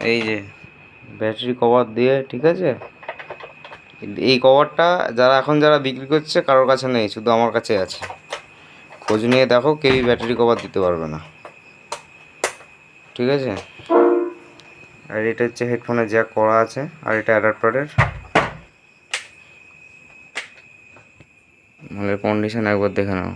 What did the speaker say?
এই যে battery cover দিয়ে, ঠিক আছে। এই কভারটা যারা বিক্রি করছে কারোর কাছে নেই, শুধু আমার কাছে আছে। খোঁজ নিয়ে দেখো, কেউই ব্যাটারি কভার দিতে পারবে না, ঠিক আছে। আর এটা হচ্ছে হেডফোনের জ্যাক করা আছে, আর এটা অ্যাডাপ্টারের। কন্ডিশন একবার দেখে নাও।